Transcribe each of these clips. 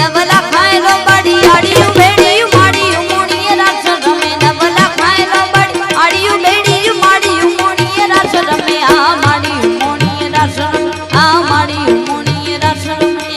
नवला खाए लो बड़ी आड़ियो बेड़ियो माड़ियो मोड़िए रास रमे नवला खाए लो बड़ी आड़ियो बेड़ियो माड़ियो मोड़िए रास रमे आ माड़ियो मोड़िए रास रमे आ माड़ियो मोड़िए रास रमे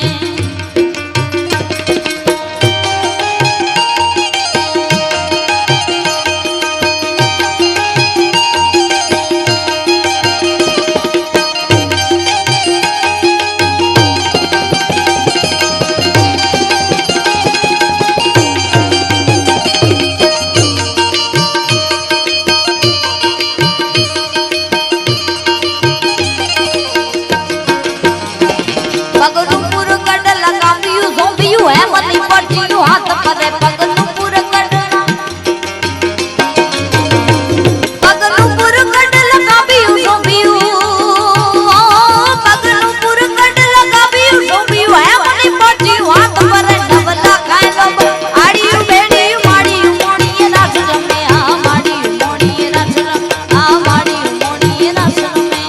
हाथ परे पगनुपुर कड़ना पगनुपुर कड़ लगा बियू सो बियू पगनुपुर कड़ लगा बियू सो बियू है मनी पटी हाथ परे नवला खाए लो आड़ियो बेड़ियो माड़ियो मोड़िए रास रमे आ माड़ियो मोड़िए रास रमे आ माड़ियो मोड़िए रास रमे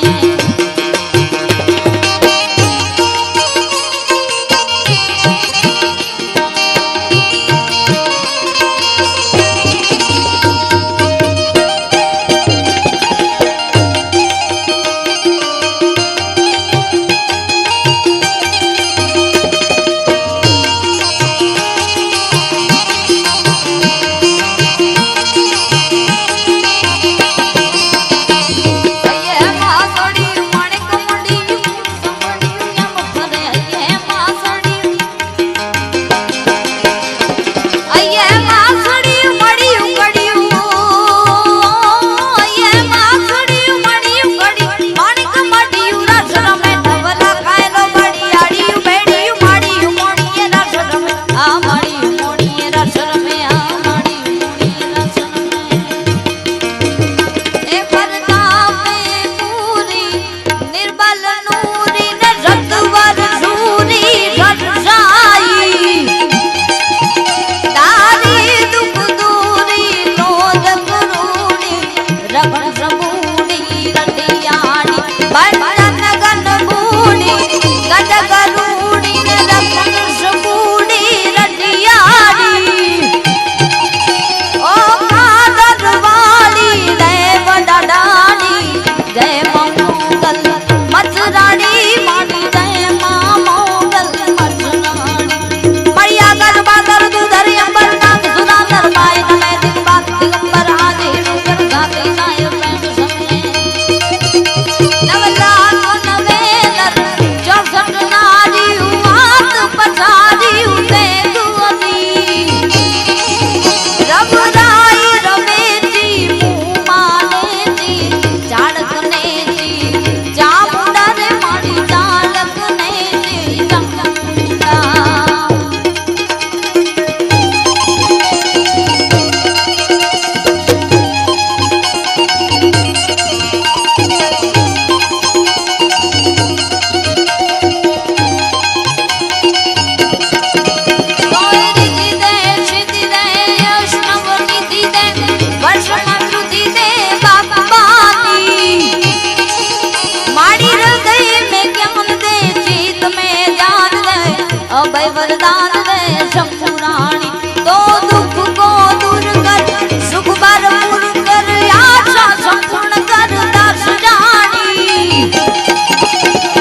वरदान दे शंभुरानी तो दुख को दूर कर सुख भरपूर कर आशा संपूर्ण कर दास जानी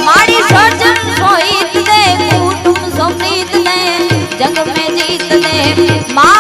मारी सजन सोहित दे कुटुंब समृद्ध दे जग में जीत दे माँ